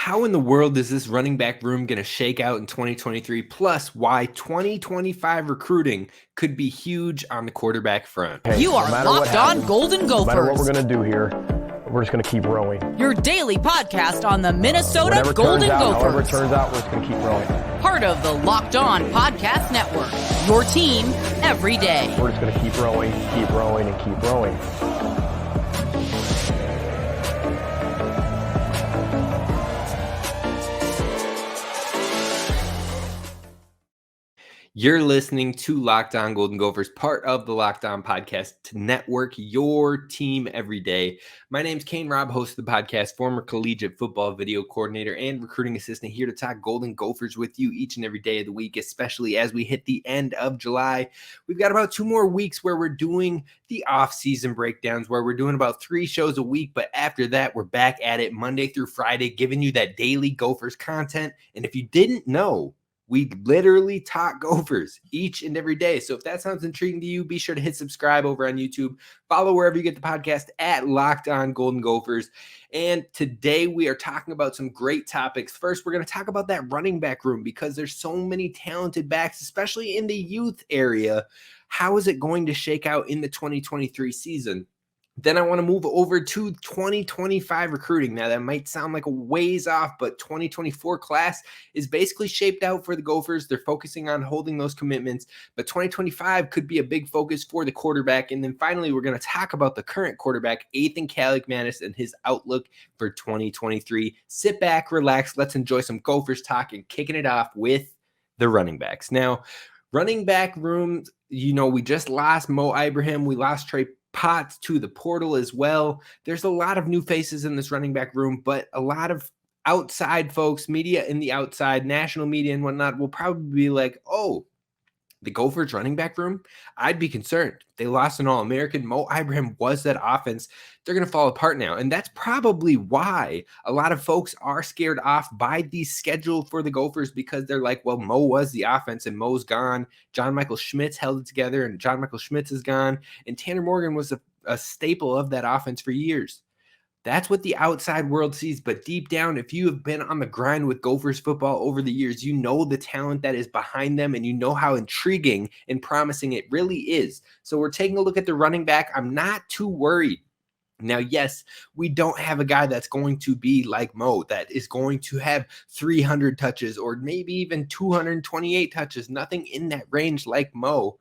how in the world is this running back room going to shake out in 2023? Plus, why 2025 recruiting could be huge on the quarterback front. You are Locked On Golden Gophers. No matter what we're going to do here, we're just going to keep rowing. Your daily podcast on the Minnesota Golden Gophers. However it turns out, we're just going to keep rowing. Part of the Locked On Podcast Network. Your team every day. We're just going to keep rowing, and keep rowing. You're listening to Locked On Golden Gophers, part of the Locked On Podcast Network, your team every day. My name's Kane Rob, host of the podcast, former collegiate football video coordinator and recruiting assistant, here to talk Golden Gophers with you each and every day of the week, especially as we hit the end of July. We've got about 2 more weeks where we're doing the off-season breakdowns, where we're doing about 3 shows a week, but after that, we're back at it Monday through Friday, giving you that daily Gophers content. And if you didn't know, we literally talk Gophers each and every day. So if that sounds intriguing to you, be sure to hit subscribe over on YouTube. Follow wherever you get the podcast at Locked On Golden Gophers. And today we are talking about some great topics. First, we're going to talk about that running back room because there's so many talented backs, especially in the youth area. How is it going to shake out in the 2023 season? Then I want to move over to 2025 recruiting. Now, that might sound like a ways off, but 2024 class is basically shaped out for the Gophers. They're focusing on holding those commitments, but 2025 could be a big focus for the quarterback. And then finally, we're going to talk about the current quarterback, Athan Kaliakmanis, and his outlook for 2023. Sit back, relax, let's enjoy some Gophers talk and kicking it off with the running backs. Now, running back room, we just lost Mo Ibrahim. We lost Trey Potts to the portal as well. There's a lot of new faces in this running back room, but a lot of outside folks, media in the outside, national media and whatnot, will probably be like, oh, the Gophers running back room, I'd be concerned. They lost an All-American. Mo Ibrahim was that offense. They're going to fall apart now. And that's probably why a lot of folks are scared off by the schedule for the Gophers, because they're like, well, Mo was the offense and Mo's gone. John Michael Schmitz held it together and John Michael Schmitz is gone. And Tanner Morgan was a staple of that offense for years. That's what the outside world sees. But deep down, if you have been on the grind with Gophers football over the years, you know the talent that is behind them and you know how intriguing and promising it really is. So we're taking a look at the running back. I'm not too worried. Now, yes, we don't have a guy that's going to be like Mo, that is going to have 300 touches or maybe even 228 touches, nothing in that range like Mo.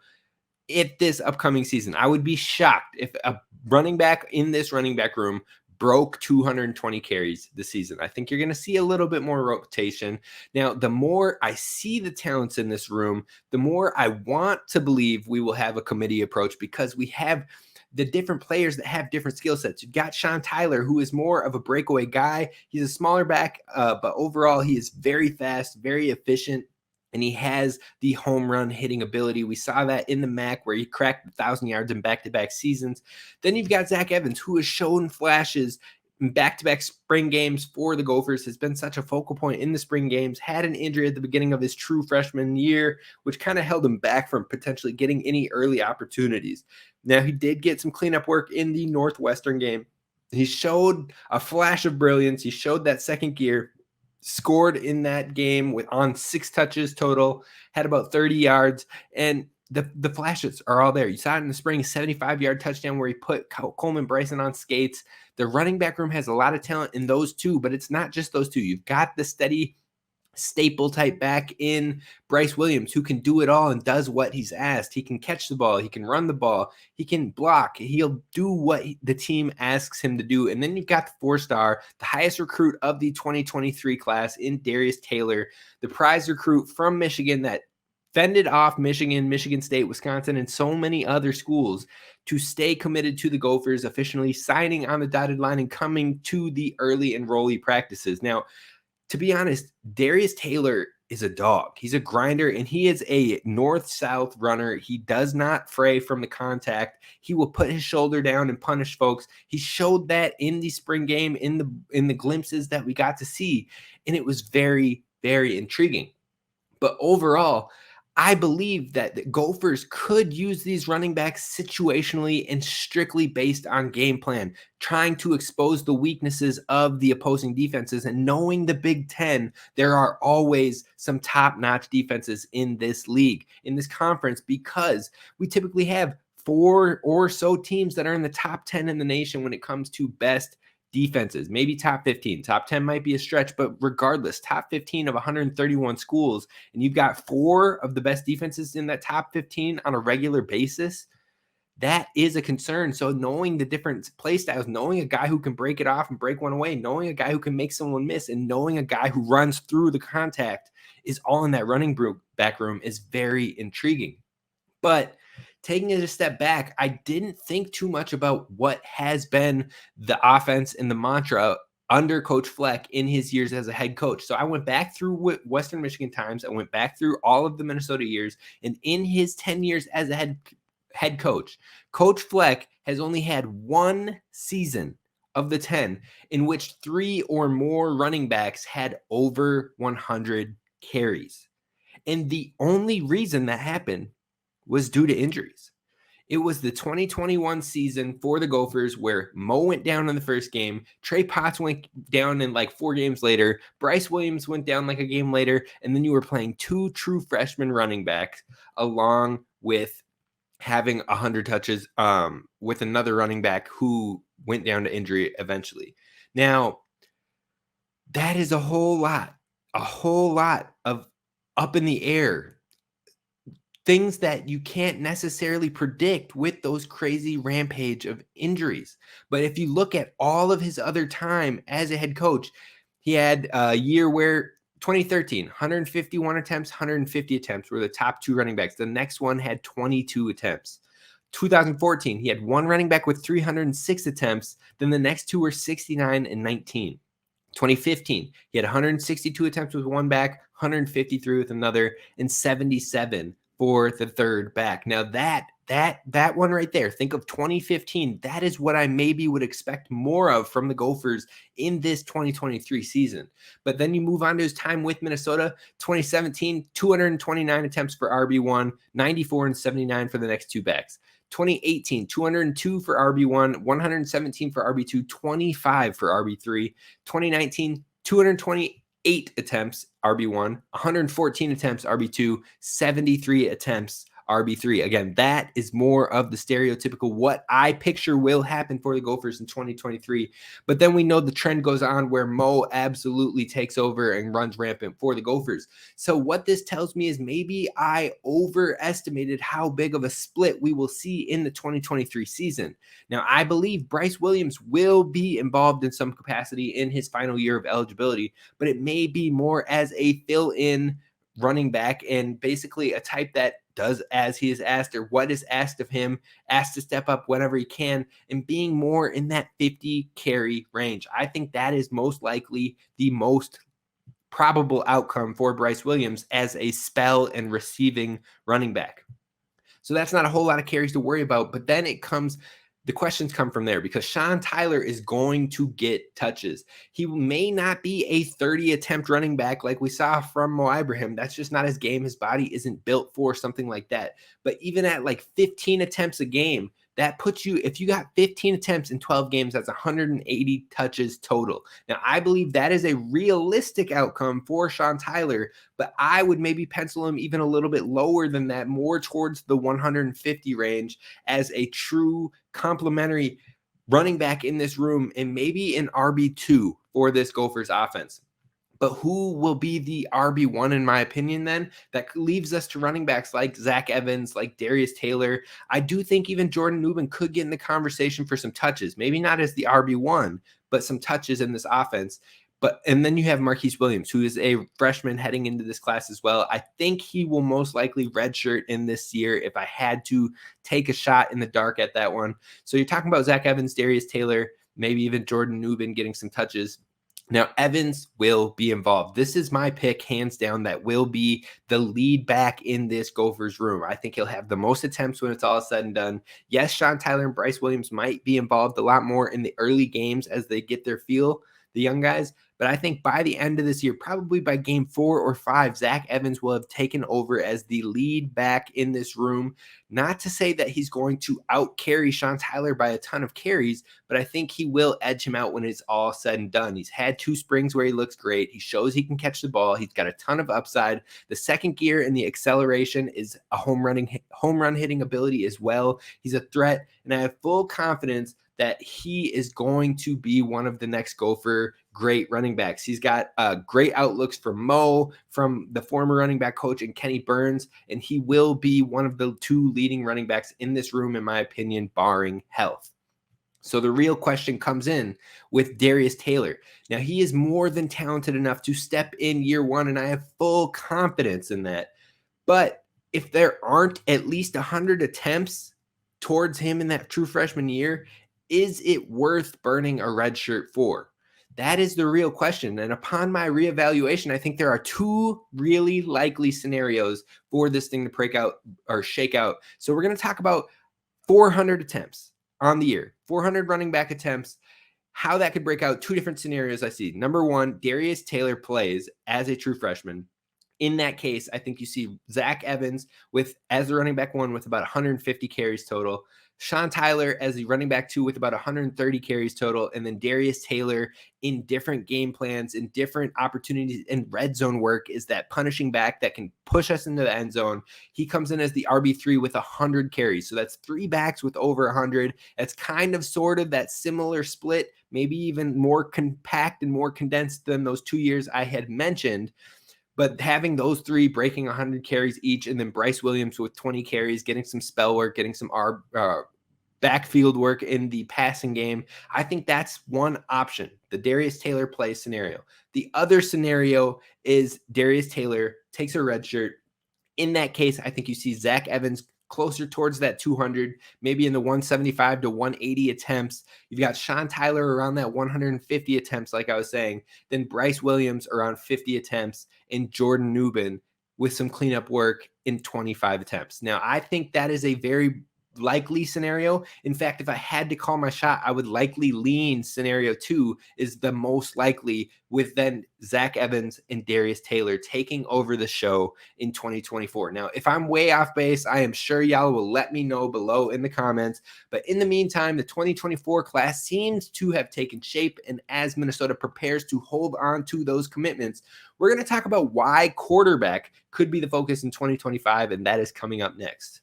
If this upcoming season, I would be shocked if a running back in this running back room broke 220 carries this season. I think you're going to see a little bit more rotation. Now, the more I see the talents in this room, the more I want to believe we will have a committee approach, because we have the different players that have different skill sets. You've got Sean Tyler, who is more of a breakaway guy. He's a smaller back, but overall he is very fast, very efficient, and he has the home run hitting ability. We saw that in the MAC where he cracked 1,000 yards in back-to-back seasons. Then you've got Zach Evans, who has shown flashes in back-to-back spring games for the Gophers, has been such a focal point in the spring games, had an injury at the beginning of his true freshman year, which kind of held him back from potentially getting any early opportunities. Now, he did get some cleanup work in the Northwestern game. He showed a flash of brilliance. He showed that second gear. Scored in that game on 6 touches total, had about 30 yards, and the flashes are all there. You saw it in the spring, 75-yard touchdown where he put Coleman Bryson on skates. The running back room has a lot of talent in those two, but it's not just those two. You've got the steady staple type back in Bryce Williams, who can do it all and does what he's asked. He can catch the ball, he can run the ball, he can block, he'll do what the team asks him to do. And then you've got the 4-star, the highest recruit of the 2023 class in Darius Taylor, the prize recruit from Michigan that fended off Michigan State, Wisconsin, and so many other schools to stay committed to the Gophers, officially signing on the dotted line and coming to the early enrollee practices. Now, to be honest, Darius Taylor is a dog. He's a grinder, and he is a north-south runner. He does not fray from the contact. He will put his shoulder down and punish folks. He showed that in the spring game, in the glimpses that we got to see, and it was very, very intriguing. But overall, I believe that the Gophers could use these running backs situationally and strictly based on game plan, trying to expose the weaknesses of the opposing defenses. And knowing the Big Ten, there are always some top-notch defenses in this league, in this conference, because we typically have 4 or so teams that are in the top 10 in the nation when it comes to best defenses, maybe top 15. Top 10 might be a stretch, but regardless, top 15 of 131 schools, and you've got 4 of the best defenses in that top 15 on a regular basis, that is a concern. So knowing the different play styles, knowing a guy who can break it off and break one away, knowing a guy who can make someone miss, and knowing a guy who runs through the contact is all in that running back room is very intriguing. But taking it a step back, I didn't think too much about what has been the offense and the mantra under Coach Fleck in his years as a head coach. So I went back through Western Michigan times. I went back through all of the Minnesota years. And in his 10 years as a head coach, Coach Fleck has only had 1 season of the 10 in which 3 or more running backs had over 100 carries. And the only reason that happened was due to injuries. It was the 2021 season for the Gophers where Mo went down in the first game. Trey Potts went down in like 4 games later. Bryce Williams went down like a game later. And then you were playing 2 true freshman running backs along with having 100 touches with another running back who went down to injury eventually. Now, that is a whole lot of up in the air. Things that you can't necessarily predict with those crazy rampage of injuries. But if you look at all of his other time as a head coach, he had a year where 2013, 151 attempts, 150 attempts were the top 2 running backs. The next one had 22 attempts. 2014, he had 1 running back with 306 attempts. Then the next 2 were 69 and 19. 2015, he had 162 attempts with 1 back, 153 with another, and 77 for the third back. Now that one right there, think of 2015. That is what I maybe would expect more of from the Gophers in this 2023 season. But then you move on to his time with Minnesota. 2017, 229 attempts for RB1, 94 and 79 for the next 2 backs. 2018, 202 for RB1, 117 for RB2, 25 for RB3. 2019, 228 attempts RB1, 114 attempts RB2, 73 attempts RB3. Again, that is more of the stereotypical what I picture will happen for the Gophers in 2023. But then we know the trend goes on where Mo absolutely takes over and runs rampant for the Gophers. So what this tells me is maybe I overestimated how big of a split we will see in the 2023 season. Now, I believe Bryce Williams will be involved in some capacity in his final year of eligibility, but it may be more as a fill-in running back and basically a type that does as he is asked or what is asked of him, asked to step up whenever he can, and being more in that 50 carry range. I think that is most likely the most probable outcome for Bryce Williams as a spell and receiving running back. So that's not a whole lot of carries to worry about, but then the questions come from there because Sean Tyler is going to get touches. He may not be a 30 attempt running back like we saw from Mo Ibrahim. That's just not his game. His body isn't built for something like that. But even at like 15 attempts a game, that puts you, if you got 15 attempts in 12 games, that's 180 touches total. Now, I believe that is a realistic outcome for Sean Tyler, but I would maybe pencil him even a little bit lower than that, more towards the 150 range as a true complementary running back in this room and maybe an RB2 for this Gophers offense. But who will be the RB1 in my opinion then? That leaves us to running backs like Zach Evans, like Darius Taylor. I do think even Jordan Newman could get in the conversation for some touches. Maybe not as the RB1, but some touches in this offense. And then you have Marquise Williams, who is a freshman heading into this class as well. I think he will most likely redshirt in this year if I had to take a shot in the dark at that one. So you're talking about Zach Evans, Darius Taylor, maybe even Jordan Newman getting some touches. Now, Evans will be involved. This is my pick, hands down, that will be the lead back in this Gophers room. I think he'll have the most attempts when it's all said and done. Yes, Sean Tyler and Bryce Williams might be involved a lot more in the early games as they get their feel, the young guys, But I think by the end of this year, probably by game 4 or 5, Zach Evans will have taken over as the lead back in this room. Not to say that he's going to out-carry Sean Tyler by a ton of carries, but I think he will edge him out when it's all said and done. He's had 2 springs where he looks great. He shows he can catch the ball. He's got a ton of upside. The second gear and the acceleration is a home run hitting ability as well. He's a threat, and I have full confidence that he is going to be one of the next Gopher great running backs. He's got great outlooks from Mo, from the former running back coach, and Kenny Burns, and he will be one of the 2 leading running backs in this room, in my opinion, barring health. So the real question comes in with Darius Taylor. Now, he is more than talented enough to step in year 1, and I have full confidence in that. But if there aren't at least 100 attempts towards him in that true freshman year, is it worth burning a red shirt for? That is the real question. And upon my reevaluation, I think there are 2 really likely scenarios for this thing to break out or shake out. So we're going to talk about 400 attempts on the year, 400 running back attempts, how that could break out. 2 different scenarios I see. Number 1, Darius Taylor plays as a true freshman. In that case, I think you see Zach Evans as the running back 1 with about 150 carries total, Sean Tyler as the running back 2 with about 130 carries total, and then Darius Taylor in different game plans and different opportunities and red zone work is that punishing back that can push us into the end zone. He comes in as the RB3 with 100 carries. So that's 3 backs with over 100. That's kind of sort of that similar split, maybe even more compact and more condensed than those 2 years I had mentioned. But having those 3 breaking 100 carries each, and then Bryce Williams with 20 carries, getting some spell work, getting some backfield work in the passing game, I think that's one option, the Darius Taylor play scenario. The other scenario is Darius Taylor takes a red shirt. In that case, I think you see Zach Evans closer towards that 200, maybe in the 175 to 180 attempts. You've got Sean Tyler around that 150 attempts, like I was saying. Then Bryce Williams around 50 attempts, and Jordan Newman with some cleanup work in 25 attempts. Now, I think that is a very likely scenario. In fact, if I had to call my shot, I would likely lean scenario 2 is the most likely, with then Zach Evans and Darius Taylor taking over the show in 2024. Now, if I'm way off base, I am sure y'all will let me know below in the comments. But in the meantime, the 2024 class seems to have taken shape. And as Minnesota prepares to hold on to those commitments, we're going to talk about why quarterback could be the focus in 2025. And that is coming up next.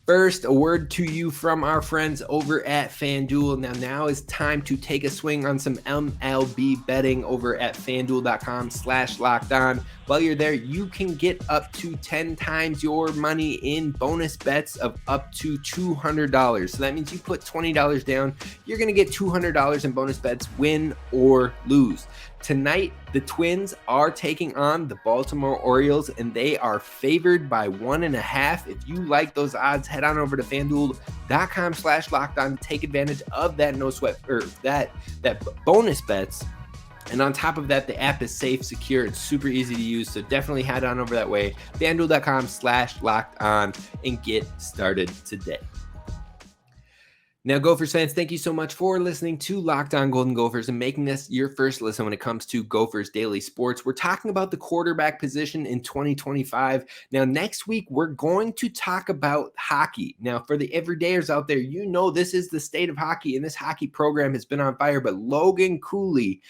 First, a word to you from our friends over at FanDuel. Now is time to take a swing on some MLB betting over at FanDuel.com/lockedon. While you're there, you can get up to 10 times your money in bonus bets of up to $200. So that means you put $20 down, you're going to get $200 in bonus bets, win or lose. Tonight, the Twins are taking on the Baltimore Orioles, and they are favored by 1.5. If you like those odds, head on over to FanDuel.com/lockedon to take advantage of that no sweat or that bonus bets. And on top of that, the app is safe, secure, and super easy to use. So definitely head on over that way, FanDuel.com/lockedon, and get started today. Now, Gophers fans, thank you so much for listening to Locked On Golden Gophers and making this your first listen when it comes to Gophers Daily Sports. We're talking about the quarterback position in 2025. Now, next week, we're going to talk about hockey. Now, for the everydayers out there, you know this is the state of hockey, and this hockey program has been on fire. But Logan Cooley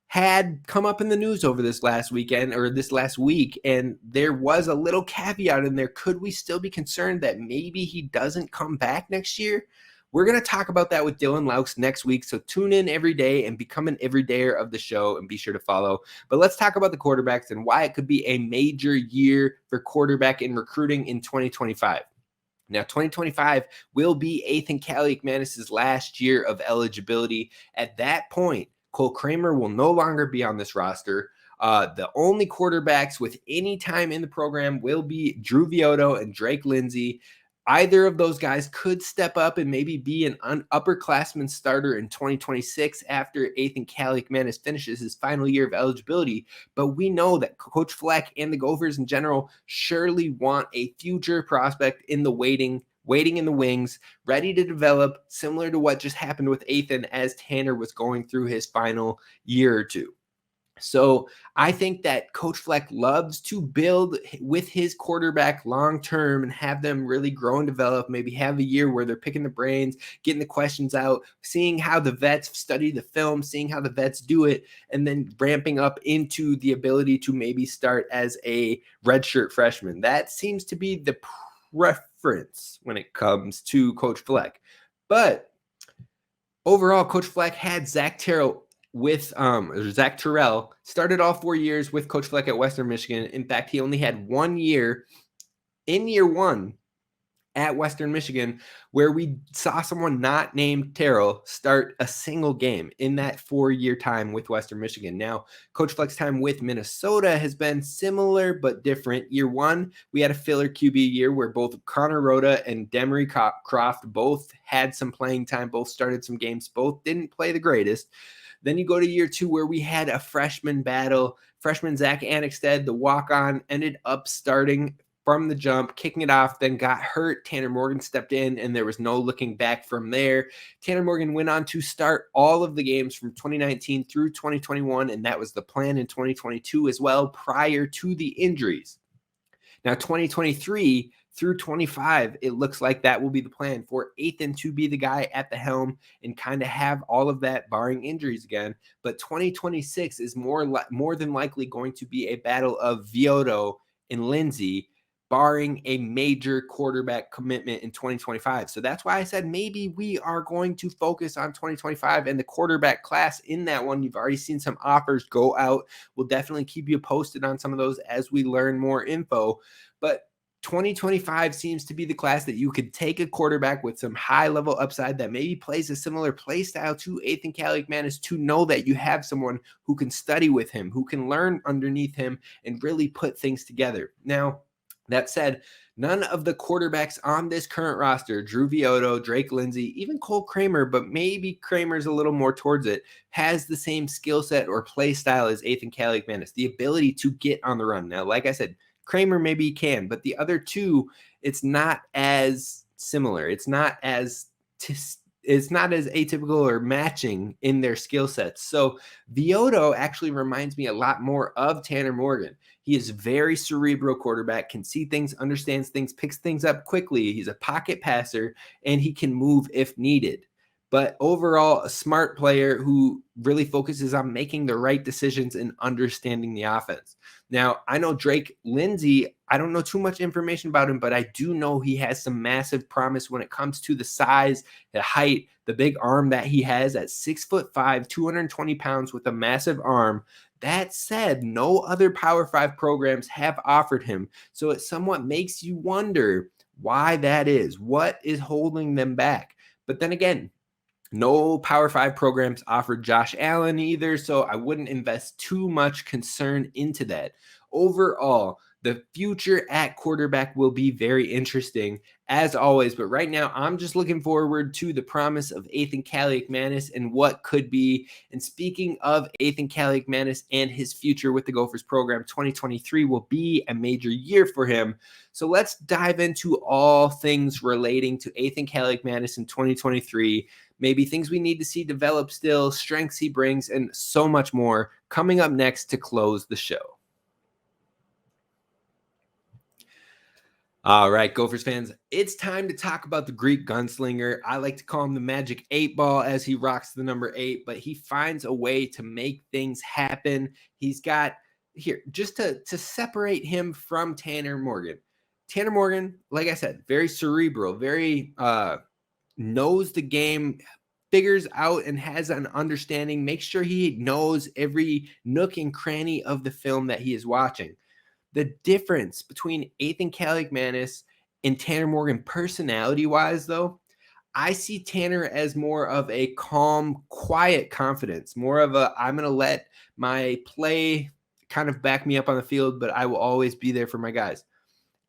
had come up in the news over this last weekend or this last week, and there was a little caveat in there. Could we still be concerned that maybe he doesn't come back next year? We're going to talk about that with Dylan Laux next week, so tune in every day and become an everydayer of the show, and be sure to follow. But let's talk about the quarterbacks and why it could be a major year for quarterback in recruiting in 2025. Now, 2025 will be Athan Kaliakmanis' last year of eligibility. At that point, Cole Kramer will no longer be on this roster. The only quarterbacks with any time in the program will be Drew Vioto and Drake Lindsay. Either of those guys could step up and maybe be an upperclassman starter in 2026 after Athan Kaliakmanis finishes his final year of eligibility. But we know that Coach Fleck and the Gophers in general surely want a future prospect in the waiting waiting in the wings, ready to develop, similar to what just happened with Athan as Tanner was going through his final year or two. So I think that Coach Fleck loves to build with his quarterback long term and have them really grow and develop, maybe have a year where they're picking the brains, getting the questions out, seeing how the vets study the film, seeing how the vets do it, and then ramping up into the ability to maybe start as a redshirt freshman. That seems to be the preference when it comes to Coach Fleck. But overall, Coach Fleck had Zach Terrell Zach Terrell started all 4 years with Coach Fleck at Western Michigan. In fact, he only had 1 year in year one at Western Michigan where we saw someone not named Terrell start a single game in that 4-year time with Western Michigan. Now, Coach Fleck's time with Minnesota has been similar but different. Year one, we had a filler QB year where both Connor Rhoda and Demery Croft both had some playing time, both started some games, both didn't play the greatest. Then you go to year two where we had a freshman battle. Freshman Zach Annexted, the walk-on, ended up starting from the jump, kicking it off, then got hurt. Tanner Morgan stepped in, and there was no looking back from there. Tanner Morgan went on to start all of the games from 2019 through 2021, and that was the plan in 2022 as well, prior to the injuries. Now, 2023 through 25, it looks like that will be the plan for Athan to be the guy at the helm and kind of have all of that barring injuries again. But 2026 is more than likely going to be a battle of Vioto and Lindsey, barring a major quarterback commitment in 2025. So that's why I said maybe we are going to focus on 2025 and the quarterback class in that one. You've already seen some offers go out. We'll definitely keep you posted on some of those as we learn more info. But 2025 seems to be the class that you could take a quarterback with some high-level upside that maybe plays a similar play style to Athan Kaliakmanis, to know that you have someone who can study with him, who can learn underneath him and really put things together. Now, that said, none of the quarterbacks on this current roster, Drew Vioto, Drake Lindsey, even Cole Kramer, but maybe Kramer's a little more towards it, has the same skill set or play style as Athan Kaliakmanis, the ability to get on the run. Now, like I said, Kramer maybe can, but the other two, it's not as similar. It's not as atypical or matching in their skill sets. So Vioto actually reminds me a lot more of Tanner Morgan. He is very cerebral quarterback, can see things, understands things, picks things up quickly. He's a pocket passer, and he can move if needed. But overall, a smart player who really focuses on making the right decisions and understanding the offense. Now, I know Drake Lindsey, I don't know too much information about him, but I do know he has some massive promise when it comes to the size, the height, the big arm that he has at 6'5", 220 pounds with a massive arm. That said, no other Power 5 programs have offered him. So it somewhat makes you wonder why that is. What is holding them back? But then again, no Power 5 programs offered Josh Allen either, so I wouldn't invest too much concern into that. Overall, the future at quarterback will be very interesting, as always. But right now, I'm just looking forward to the promise of Athan Kaliakmanis and what could be. And speaking of Athan Kaliakmanis and his future with the Gophers program, 2023 will be a major year for him. So let's dive into all things relating to Athan Kaliakmanis in 2023. Maybe things we need to see develop still, strengths he brings, and so much more coming up next to close the show. All right, Gophers fans, it's time to talk about the Greek gunslinger. I like to call him the Magic 8 Ball as he rocks the number 8, but he finds a way to make things happen. He's got here, just to separate him from Tanner Morgan. Tanner Morgan, like I said, very cerebral, very knows the game, figures out and has an understanding, makes sure he knows every nook and cranny of the film that he is watching. The difference between Athan Kaliakmanis and Tanner Morgan personality-wise, though, I see Tanner as more of a calm, quiet confidence, more of a I'm going to let my play kind of back me up on the field, but I will always be there for my guys.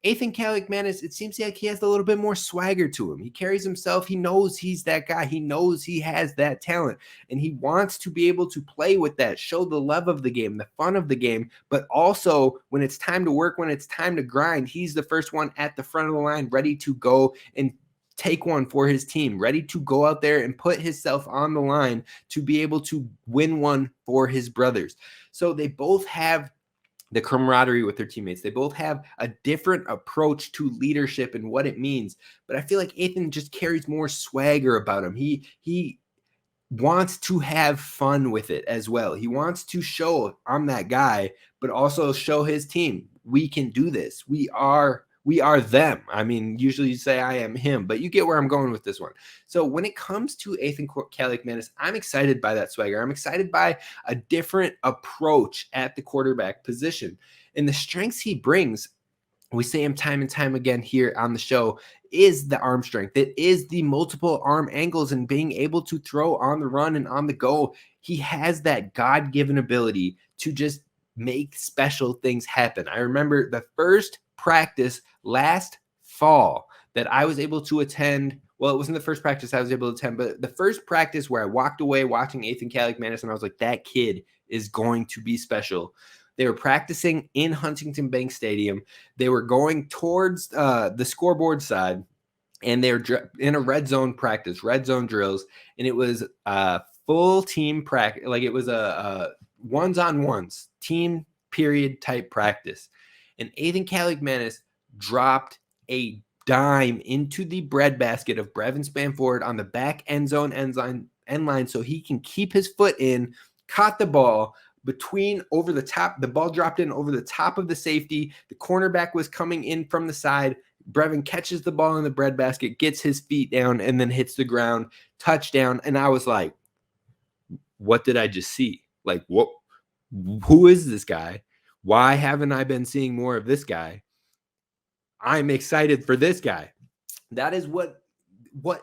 Athan Kaliakmanis, it seems like he has a little bit more swagger to him. He carries himself. He knows he's that guy. He knows he has that talent, and he wants to be able to play with that, show the love of the game, the fun of the game, but also when it's time to work, when it's time to grind, he's the first one at the front of the line ready to go and take one for his team, ready to go out there and put himself on the line to be able to win one for his brothers. So they both have the camaraderie with their teammates. They both have a different approach to leadership and what it means. But I feel like Athan just carries more swagger about him. He wants to have fun with it as well. He wants to show I'm that guy, but also show his team we can do this. We are them. I mean, usually you say I am him, but you get where I'm going with this one. So when it comes to Athan Kaliakmanis, I'm excited by that swagger. I'm excited by a different approach at the quarterback position and the strengths he brings. We say him time and time again here on the show is the arm strength. It is the multiple arm angles and being able to throw on the run and on the go. He has that God-given ability to just make special things happen. I remember the first practice last fall that I was able to attend. Well, it wasn't the first practice I was able to attend, but the first practice where I walked away watching Athan Kaliakmanis and I was like, that kid is going to be special. They were practicing in Huntington Bank Stadium. They were going towards the scoreboard side, and they were in a red zone practice, red zone drills, and it was a full team practice. Like it was a ones-on-ones, team period type practice. And Athan Kaliakmanis dropped a dime into the breadbasket of Brevin Spanford on the back end line so he can keep his foot in, caught the ball, over the top, the ball dropped in over the top of the safety. The cornerback was coming in from the side. Brevin catches the ball in the breadbasket, gets his feet down, and then hits the ground. Touchdown. And I was like, what did I just see? Like, what? Who is this guy? Why haven't I been seeing more of this guy? I'm excited for this guy. That is what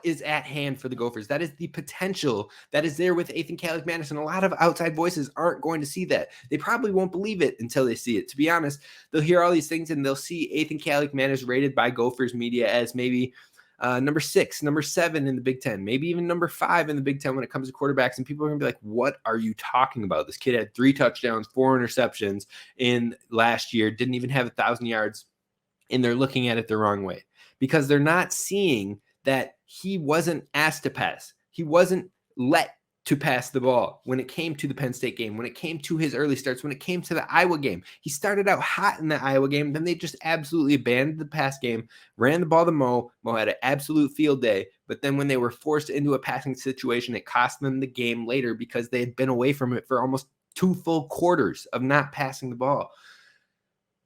is at hand for the Gophers. That is the potential that is there with Athan Kaliakmanis, and a lot of outside voices aren't going to see that. They probably won't believe it until they see it. To be honest, they'll hear all these things and they'll see Athan Kaliakmanis rated by Gophers media as maybe number 6, number 7 in the Big Ten, maybe even number 5 in the Big Ten when it comes to quarterbacks. And people are going to be like, what are you talking about? This kid had 3 touchdowns, 4 interceptions in last year, didn't even have 1,000 yards. And they're looking at it the wrong way because they're not seeing that he wasn't asked to pass. He wasn't let to pass the ball when it came to the Penn State game, when it came to his early starts, when it came to the Iowa game. He started out hot in the Iowa game. Then they just absolutely abandoned the pass game, ran the ball to Mo. Mo had an absolute field day. But then when they were forced into a passing situation, it cost them the game later because they had been away from it for almost 2 full quarters of not passing the ball.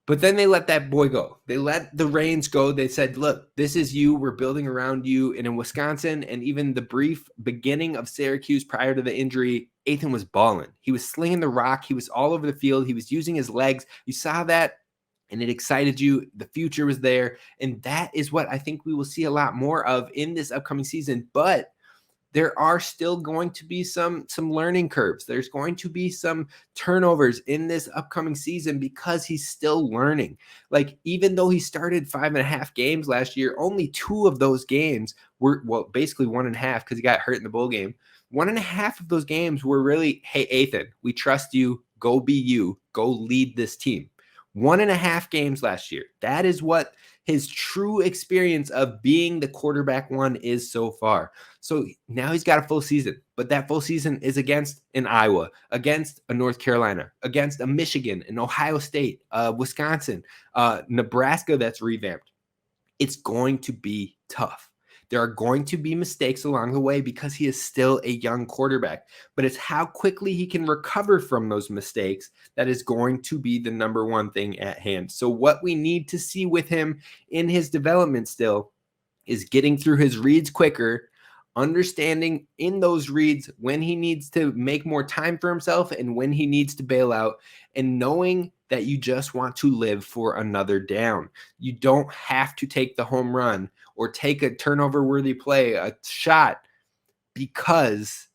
But then they let that boy go. They let the reins go. They said, look, this is you. We're building around you. And in Wisconsin and even the brief beginning of Syracuse prior to the injury, Athan was balling. He was slinging the rock. He was all over the field. He was using his legs. You saw that and it excited you. The future was there. And that is what I think we will see a lot more of in this upcoming season. But there are still going to be some learning curves. There's going to be some turnovers in this upcoming season because he's still learning. Like, even though he started 5.5 games last year, only 2 of those games were, well, basically 1.5 because he got hurt in the bowl game. 1.5 of those games were really, hey, Athan, we trust you. Go be you. Go lead this team. 1.5 games last year. That is what his true experience of being the quarterback one is so far. So now he's got a full season, but that full season is against an Iowa, against a North Carolina, against a Michigan, an Ohio State, Wisconsin, Nebraska that's revamped. It's going to be tough. There are going to be mistakes along the way because he is still a young quarterback, but it's how quickly he can recover from those mistakes that is going to be the number one thing at hand. So what we need to see with him in his development still is getting through his reads quicker, understanding in those reads when he needs to make more time for himself and when he needs to bail out, and knowing that you just want to live for another down. You don't have to take the home run or take a turnover-worthy play, a shot, because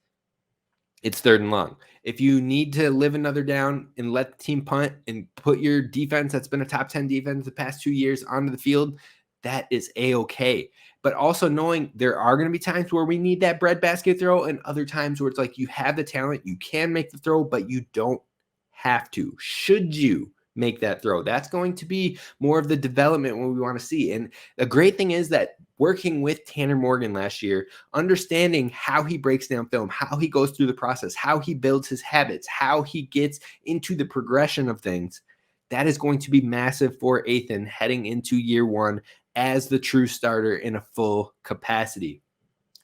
it's 3rd and long. If you need to live another down and let the team punt and put your defense that's been a top 10 defense the past 2 years onto the field, that is A-okay. But also knowing there are going to be times where we need that breadbasket throw and other times where it's like you have the talent, you can make the throw, but you don't have to. Should you make that throw? That's going to be more of the development when we want to see. And the great thing is that working with Tanner Morgan last year, understanding how he breaks down film, how he goes through the process, how he builds his habits, how he gets into the progression of things. That is going to be massive for Athan heading into year one as the true starter in a full capacity.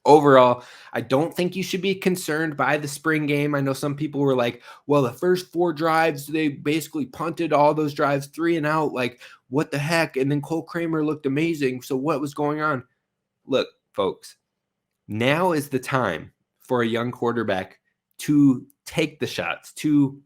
Overall, I don't think you should be concerned by the spring game. I know some people were like, well, the first 4 drives, they basically punted all those drives 3 and out. Like, what the heck? And then Cole Kramer looked amazing. So what was going on? Look, folks, now is the time for a young quarterback to take the shots, to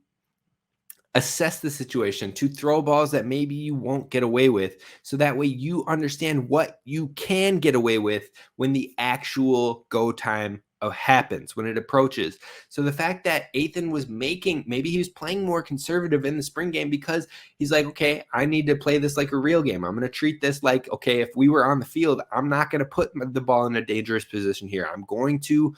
assess the situation, to throw balls that maybe you won't get away with. So that way you understand what you can get away with when the actual go time happens, when it approaches. So the fact that Athan was maybe he was playing more conservative in the spring game because he's like, okay, I need to play this like a real game. I'm going to treat this like, okay, if we were on the field, I'm not going to put the ball in a dangerous position here. I'm going to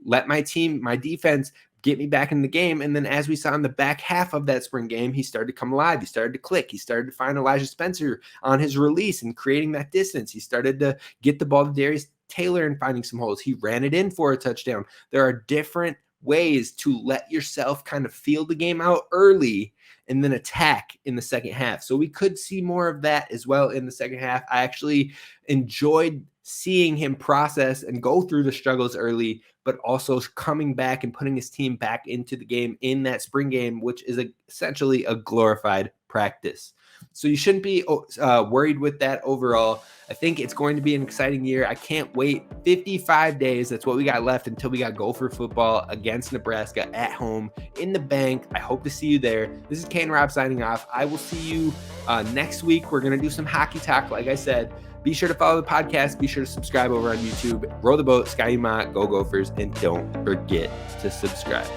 let my defense get me back in the game. And then as we saw in the back half of that spring game, he started to come alive. He started to click. He started to find Elijah Spencer on his release and creating that distance. He started to get the ball to Darius Taylor and finding some holes. He ran it in for a touchdown. There are different ways to let yourself kind of feel the game out early and then attack in the second half. So we could see more of that as well in the second half. I actually enjoyed seeing him process and go through the struggles early, but also coming back and putting his team back into the game in that spring game, which is essentially a glorified practice. So you shouldn't be worried with that overall. I think it's going to be an exciting year. I can't wait. 55 days. That's what we got left until we got Gopher football against Nebraska at home in the bank. I hope to see you there. This is Kane Rob signing off. I will see you next week. We're going to do some hockey talk, like I said. Be sure to follow the podcast. Be sure to subscribe over on YouTube. Row the boat, Sky Mott, go Gophers, and don't forget to subscribe.